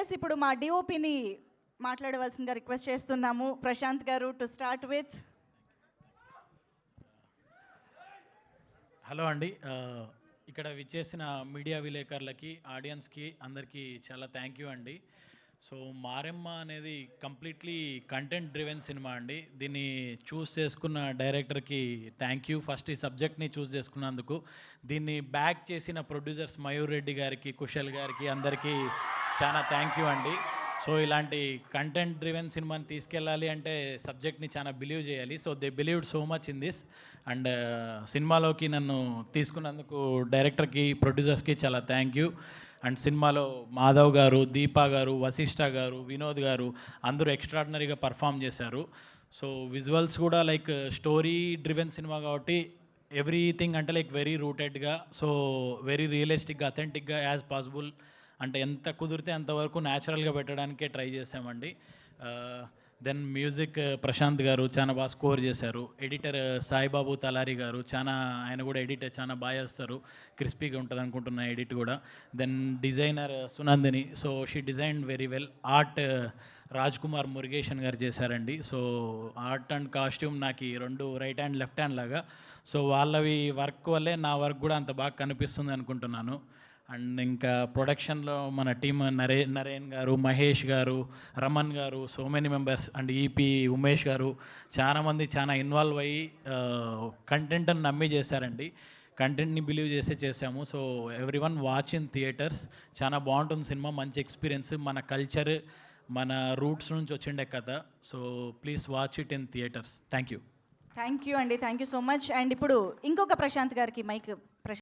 Yes ఇప్పుడు మా డిఓపిని మాట్లాడవలసిందిగా రిక్వెస్ట్ చేస్తున్నాము. ప్రశాంత్ గారు టు స్టార్ట్ విత్. హలో అండి, ఇక్కడ విచ్చేసిన మీడియా విలేకరులకి, ఆడియన్స్కి అందరికీ చాలా థ్యాంక్ యూ అండి. సో మారెమ్మ అనేది కంప్లీట్లీ కంటెంట్ డ్రివెన్ సినిమా అండి. దీన్ని చూస్ చేసుకున్న డైరెక్టర్కి థ్యాంక్ యూ. ఫస్ట్ ఈ సబ్జెక్ట్ని చూస్ చేసుకున్నందుకు. దీన్ని బ్యాక్ చేసిన ప్రొడ్యూసర్స్ మయూర్ రెడ్డి గారికి, కుశల్ గారికి అందరికీ చాలా థ్యాంక్ యూ అండి. సో ఇలాంటి కంటెంట్ డ్రివెన్ సినిమాని తీసుకెళ్ళాలి అంటే సబ్జెక్ట్ని చాలా బిలీవ్ చేయాలి. So they believed so much in this. And సినిమాలోకి నన్ను తీసుకున్నందుకు డైరెక్టర్కి, ప్రొడ్యూసర్స్కి చాలా థ్యాంక్ యూ. అండ్ సినిమాలో మాధవ్ గారు, దీపా గారు, వశిష్ఠ గారు, వినోద్ గారు అందరూ ఎక్స్ట్రాడినరీగా పర్ఫామ్ చేశారు. సో విజువల్స్ కూడా లైక్ స్టోరీ డ్రివెన్ సినిమా కాబట్టి ఎవ్రీథింగ్ అంటే లైక్ వెరీ రూటెడ్గా, సో వెరీ రియలిస్టిక్గా, అథెంటిక్గా యాజ్ పాసిబుల్, అంటే ఎంత కుదిరితే అంతవరకు న్యాచురల్గా పెట్టడానికే ట్రై చేసామండి. దెన్ మ్యూజిక్ ప్రశాంత్ గారు చాలా బాగా స్కోర్ చేశారు. ఎడిటర్ సాయిబాబు తలారి గారు ఆయన కూడా ఎడిట్ చాలా బాగా చేస్తారు. క్రిస్పీగా ఉంటుంది అనుకుంటున్నా ఎడిట్ కూడా. Then designer Sunandini, so she design very well. Art Raj Kumar Murugesan గారు చేశారండి. సో ఆర్ట్ అండ్ కాస్ట్యూమ్ నాకు రెండు రైట్ హ్యాండ్ లెఫ్ట్ హ్యాండ్ లాగా. సో వాళ్ళవి వర్క్ వల్లే నా వర్క్ కూడా అంత బాగా కనిపిస్తుంది అనుకుంటున్నాను. అండ్ ఇంకా ప్రొడక్షన్లో మన టీమ్ నరేన్ గారు, మహేష్ గారు, రమణ్ గారు, so many members, and EP Umesh గారు చాలామంది చాలా ఇన్వాల్వ్ అయ్యి కంటెంట్ని నమ్మి చేశారండి. కంటెంట్ని బిలీవ్ చేసాము. So every one watch in theatres. చాలా బాగుంటుంది సినిమా, మంచి ఎక్స్పీరియన్స్, మన కల్చర్, మన రూట్స్ నుంచి వచ్చిండే కథ. So please watch it in theatres. Thank you అండి. Thank you so much. And ఇప్పుడు ఇంకొక ప్రశాంత్ గారికి మైక్.